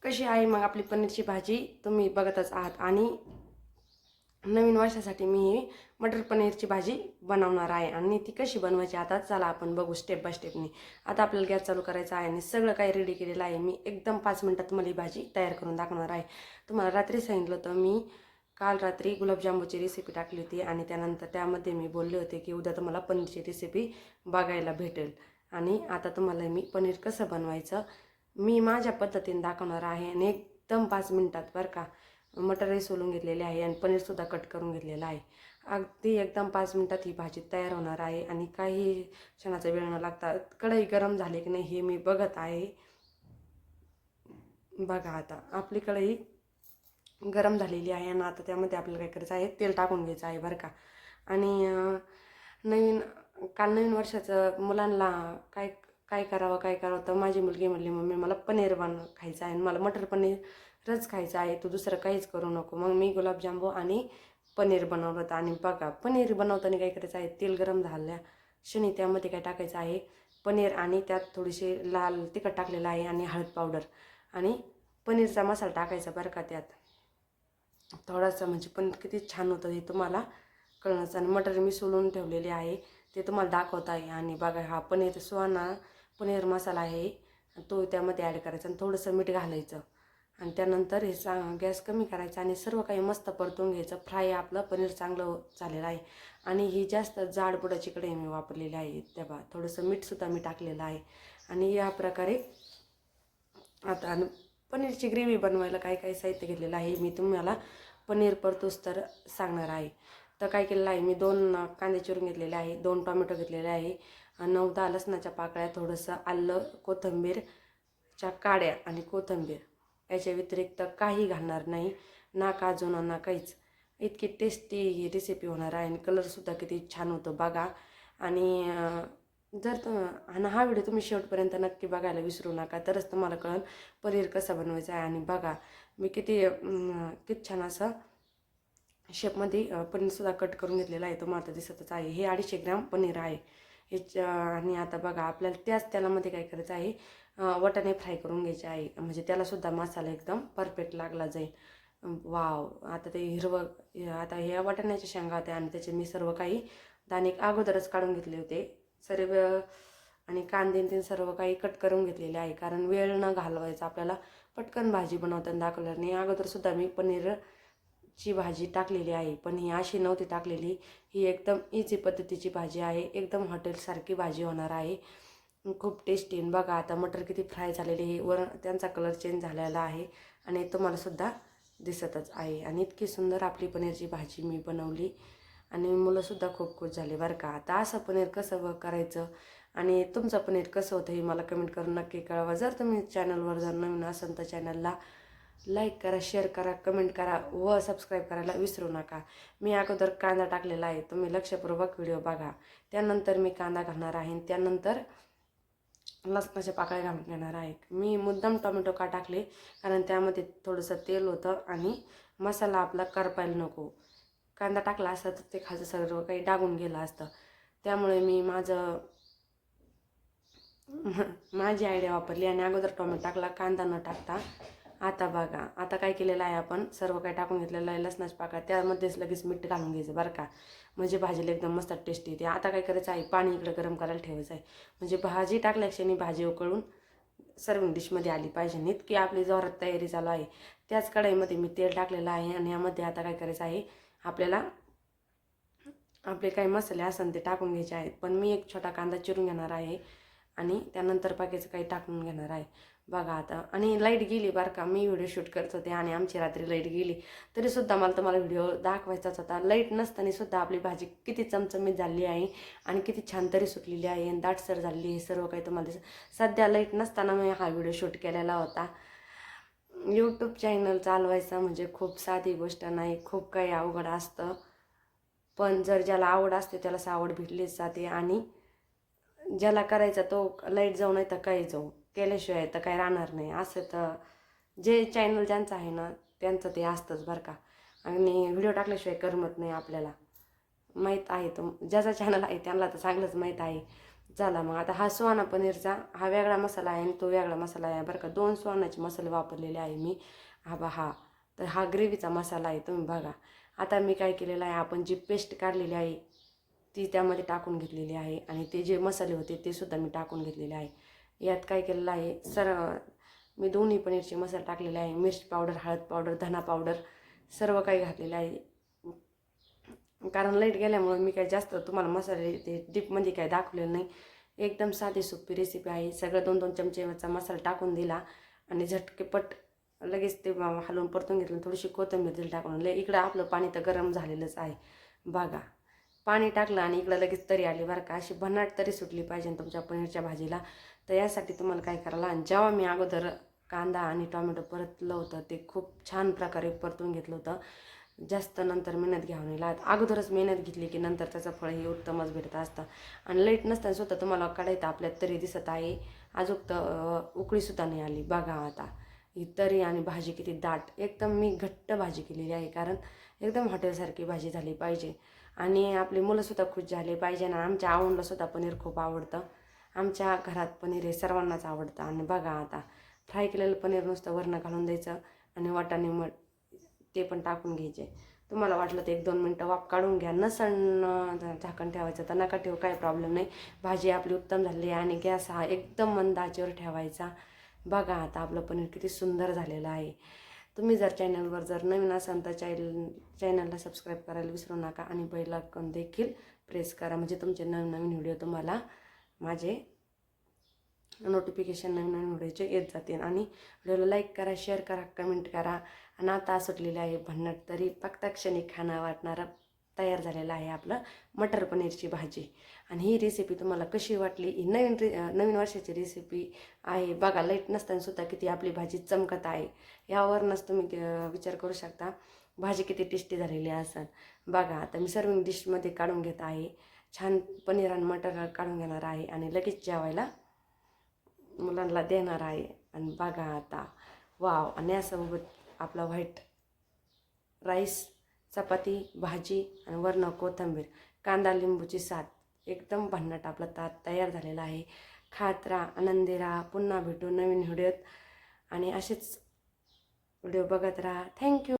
कशी आहे मग आपली पनीरची भाजी तुम्ही बघतच आहात। आणि नवीन वर्षासाठी मी ही मटर पनीरची भाजी बनवणार आहे आणि ती कशी बनवायची आता चला आपण बघू स्टेप बाय स्टेपनी। आता आपल्याला गॅस चालू करायचा आहे आणि सगळं काही रेडी केलेलं आहे। मी एकदम 5 मिनिटात तुम्हाला ही भाजी तयार करून दाखवणार आहे। तुम्हाला रात्री सांगितलं होतं मी काल रात्री गुलाबजामुनची रेसिपी टाकली होती आणि त्यानंतर त्यामध्ये मी बोलले होते की उद्या तुम्हाला पनीरची रेसिपी बघायला भेटेल। आणि आता तुम्हाला मी पनीर कसं बनवायचं मी माझ्या पद्धतीने दाखवणार आहे आणि एकदम 5 मिनिटात बरं का। मटरही सोलून घेतलेले आहे आणि पनीरसुद्धा कट करून घेतलेलं आहे। अगदी एकदम 5 मिनिटात ही भाजी तयार होणार आहे आणि काही क्षणाचा वेळ न लागता कढई गरम झाली की नाही हे मी बघत आहे। बघा आता आपली कढई गरम झालेली आहे आणि आता त्यामध्ये आपल्याला काय करायचं आहे तेल टाकून घ्यायचं आहे बरं का। आणि काल नवीन वर्षाचं मुलांना काय काय करावं तर माझी मुलगी म्हणली मम्मी मला पनीर खायचं आहे आणि मला मटर पनीरच खायचं आहे, तू दुसरं काहीच करू नको। मग मी गुलाबजामू आणि पनीर बनवलं होतं आणि बघा पनीर बनवताना काय करायचं आहे तेल गरम झाल्या क्षणी त्यामध्ये काय टाकायचं आहे पनीर आणि त्यात थोडीशी लाल तिखट टाकलेलं आहे आणि हळद पावडर आणि पनीरचा मसाला टाकायचा बरं का। त्यात थोडासा म्हणजे पनीर किती छान होतं हे तुम्हाला कळणंच। आणि मटर मी सोलून ठेवलेले आहे ते तुम्हाला दाखवता आहे। आणि बघा हा पनीर सुहाना पनीर मसाला आहे तो त्यामध्ये ॲड करायचा आणि थोडंसं मीठ घालायचं आणि त्यानंतर हे गॅस कमी करायचा आणि सर्व काही मस्त परतून घ्यायचं। फ्राय आपलं पनीर चांगलं झालेलं आहे आणि ही जास्त जाड बुडाची कढई मी वापरलेली आहे तेव्हा थोडंसं मीठसुद्धा मी टाकलेलं आहे। आणि या प्रकारे आता पनीरची ग्रेव्ही बनवायला काय काय साहित्य घेतलेलं आहे मी तुम्हाला पनीर परतूस तर सांगणार आहे। तर काय केलेलं आहे मी 2 कांदे चिरून घेतलेले आहे, 2 टोमॅटो घेतलेले आहे, 9-10 लसणाच्या पाकळ्या, थोडंसं आलं कोथिंबीरच्या काड्या आणि कोथिंबीर याच्या व्यतिरिक्त काही घालणार नाही, ना काजू ना काहीच। इतकी टेस्टी ही रेसिपी होणार आहे आणि कलरसुद्धा किती छान होतं बघा। आणि आणि हा व्हिडिओ तुम्ही शेवटपर्यंत नक्की बघायला विसरू नका तरच तुम्हाला कळेल पनीर कसं बनवायचं आहे। आणि बघा मी किती छान असं शेपमध्ये पनीरसुद्धा कट करून घेतलेला आहे तुम्हाला आता दिसतच आहे। हे 250 ग्रॅम पनीर आहे आणि आता बघा आपल्याला त्याच तेलामध्ये काय करायचं आहे वाटाणे फ्राय करून घ्यायचे आहे म्हणजे त्यालासुद्धा मसाला एकदम परफेक्ट लागला जाईल। वाव आता ते हिरवं आता ह्या वाटाण्याच्या शेंगा होत्या आणि त्याचे मी सर्व काही दाणे अगोदरच काढून घेतले होते सर्व आणि कांदे ते सर्व काही कट करून घेतलेले आहे कारण वेळ न घालवायचा आपल्याला पटकन भाजी बनवताना दाखवल्याने नाही। अगोदरसुद्धा मी पनीरची भाजी टाकलेली आहे पण ही अशी नव्हती टाकलेली, ही एकदम इझी पद्धतीची भाजी आहे, एकदम हॉटेलसारखी भाजी होणार आहे, खूप टेस्टी। बघा आता मटर किती फ्राय झालेले आहे वर त्यांचा कलर चेंज झालेला आहे आणि तुम्हालासुद्धा दिसतच आहे। आणि इतकी सुंदर आपली पनीरची भाजी मी बनवली आणि मुलंसुद्धा खूप खुश झाली बरं का। आता असं पनीर कसं करायचं आणि तुमचं पनीर कसं होतं हे मला कमेंट करून नक्की कळवा। जर तुम्ही चॅनलवर जर नवीन असाल तर चॅनलला लाईक करा, शेअर करा, कमेंट करा व सबस्क्राईब करायला विसरू नका। मी अगोदर कांदा टाकलेला आहे, तुम्ही लक्षपूर्वक व्हिडिओ बघा। त्यानंतर मी कांदा घालणार आहे, त्यानंतर लसणाच्या पाकळ्या घालून घेणार आहे। मी मुद्दाम टोमॅटो का टाकले कारण त्यामध्ये थोडंसं तेल होतं आणि मसाला आपला करपायला नको। कांदा टाकला असता तर ते खालचं सर्व काही डागून गेलं असतं, त्यामुळे मी माझी आयडिया वापरली आणि अगोदर टोमॅटो टाकला कांदा न टाकता। आता बघा आता काय केलेलं आहे आपण सर्व काही टाकून घेतलेलं आहे लसणाच्या पाकळ्या त्यामध्येच लगेच मीठ घालून घ्यायचं बरं का म्हणजे भाजीला एकदम मस्त टेस्टी येते। आता काय करायचं आहे पाणी इकडे गरम करायला ठेवायचं आहे म्हणजे भाजी टाकल्या क्षणी भाजी उकळून सर्विंग डिशमध्ये आली पाहिजे। इतकी आपली जोरात तयारी चालू आहे। त्याच कढईमध्ये मी तेल टाकलेलं आहे आणि यामध्ये आता काय करायचं आहे आपल्याला आपले काही मसाले असेल ते टाकून घ्यायचे आहेत। पण मी एक छोटा कांदा चिरून घेणार आहे आणि त्यानंतर बाकीचं काही टाकून घेणार आहे बघा आता। आणि लाईट गेली बरं का, मी व्हिडिओ शूट करत होते आणि आमची रात्री लाईट गेली तरीसुद्धा मला तुम्हाला व्हिडिओ दाखवायचाच होता। लाईट नसतानासुद्धा आपली भाजी किती चमचमीत झाली आहे आणि किती छान तरी सुटलेली आहे आणि दाटसर झालेली आहे सर्व काही तुम्हाला सध्या लाईट नसताना मी हा व्हिडिओ शूट केलेला होता। यूट्यूब चॅनल चालवायचं म्हणजे खूप साधी गोष्ट नाही, खूप काही अवघड असतं, पण जर ज्याला आवड असते त्याला आवड भेटलीच जाते आणि ज्याला करायचं तो लाईट जाऊ नाही तर काही जाऊ केल्याशिवाय तर काही राहणार नाही। असं तर जे चॅनल ज्यांचं आहे ना त्यांचं ते असतंच बरं का आणि व्हिडिओ टाकल्याशिवाय करमत नाही आपल्याला माहीत आहे। तर ज्याचा चॅनल आहे त्यांना तर चांगलंच माहीत आहे। झाला. मग आता हा सुहाना पनीरचा हा वेगळा मसाला आहे आणि तो वेगळा मसाला आहे बरं का. 2 सुहानाचे मसाले वापरलेले आहे मी. हा तर हा ग्रेव्हीचा मसाला आहे, तुम्ही बघा. आता मी काय केलेलं आहे, आपण जी पेस्ट काढलेली आहे ती त्यामध्ये टाकून घेतलेली आहे आणि ते जे मसाले होते ते सुद्धा मी टाकून घेतलेले आहे. यात काय केलेलं आहे, मी दोन्ही पनीरचे मसाले टाकलेले आहे. मिर्च पावडर, हळद पावडर, धना पावडर सर्व काही घातलेलं आहे. कारण लाईट गेल्यामुळे मी काय जास्त तुम्हाला मसाले ते डीपमध्ये काय दाखवलेलं नाही. एकदम साधी सोपी रेसिपी आहे. सगळं 2-2 चमचेचा मसाला टाकून दिला आणि झटकेपट लगेच ते हलवून परतून घेतलं. थोडीशी कोथिंबीर दिली टाकून. इकडं आपलं पाणी तर गरम झालेलंच आहे बघा. पाणी टाकलं आणि इकडं लगेच तरी आली बरं का. अशी भन्नाट तरी सुटली पाहिजे तुमच्या पनीरच्या भाजीला. तर यासाठी तुम्हाला काय करायला, आणि जेव्हा मी अगोदर कांदा आणि टोमॅटो परतलं होतं ते खूप छान प्रकारे परतून घेतलं होतं. जास्त नंतर मेहनत घ्यावं नाही लागत. अगोदरच मेहनत घेतली की नंतर त्याचं फळ हे उत्तमच भेटत असतं. आणि लाईट नसताना सुद्धा तुम्हाला कढईत आपल्यात तरी दिसत आहे. अजून तर उकळीसुद्धा नाही आली बघा. आता ही तरी आणि भाजी किती दाट, एकदम मी घट्ट भाजी केलेली आहे. कारण एकदम हॉटेलसारखी भाजी झाली पाहिजे आणि आपली मुलंसुद्धा खुश झाले पाहिजे. ना आमच्या आवडीलासुद्धा पनीर खूप आवडतं. आमच्या घरात पनीर हे सर्वांनाच आवडतं. आणि बघा आता फ्राय केलेलं पनीर नुसतं वरनं घालून द्यायचं आणि वाटाणे ते पण टाकून घ्यायचे. तुम्हाला वाटलं तर 1-2 मिनटं वाफ काढून घ्या. नसण झाकण ठेवायचं तर नका ठेवू, काही प्रॉब्लेम नाही. भाजी आपली उत्तम झाली आहे आणि गॅस हा एकदम मंद आचेवर ठेवायचा. बघा आता आपलं पनीर किती सुंदर झालेलं आहे. तुम्ही जर चॅनलवर जर नवीन असाल तर चॅनलला सबस्क्राईब करायला विसरू नका आणि बेल आयकॉन देखील प्रेस करा. म्हणजे तुमचे नवीन नवीन व्हिडिओ तुम्हाला माझे नोटिफिकेशन नवीन व्हिडिओचे येत जातील. आणि व्हिडिओला लाईक करा, शेअर करा, कमेंट करा. आणि आता सुटलेले आहे भन्नाट तरी फक्त क्षणी खाणं वाटणारं तयार झालेलं आहे आपलं मटर पनीरची भाजी. आणि ही रेसिपी तुम्हाला कशी वाटली, ही नवीन वर्षाची रेसिपी आहे बघा. लाईट नसताना सुद्धा किती आपली भाजी चमकत आहे, यावरूनच तुम्ही विचार करू शकता भाजी किती टेस्टी झालेली असेल बघा. आता मी सर्विंग डिशमध्ये काढून घेत आहे. छान पनीर आणि मटर काढून घेणार आहे आणि लगेच जेवायला मुलांना देणार आहे. आणि बघा आता वाव. आणि यासोबत आपला व्हाईट राईस, चपाती, भाजी आणि वरण कोथिंबीर, कांदा लिंबूची साथ, एकदम भन्नाट आपला ताट तयार झालेला आहे. खात राहा, आनंदी राहा. पुन्हा भेटू नवीन व्हिडिओत आणि असेच व्हिडिओ बघत राहा. थँक्यू.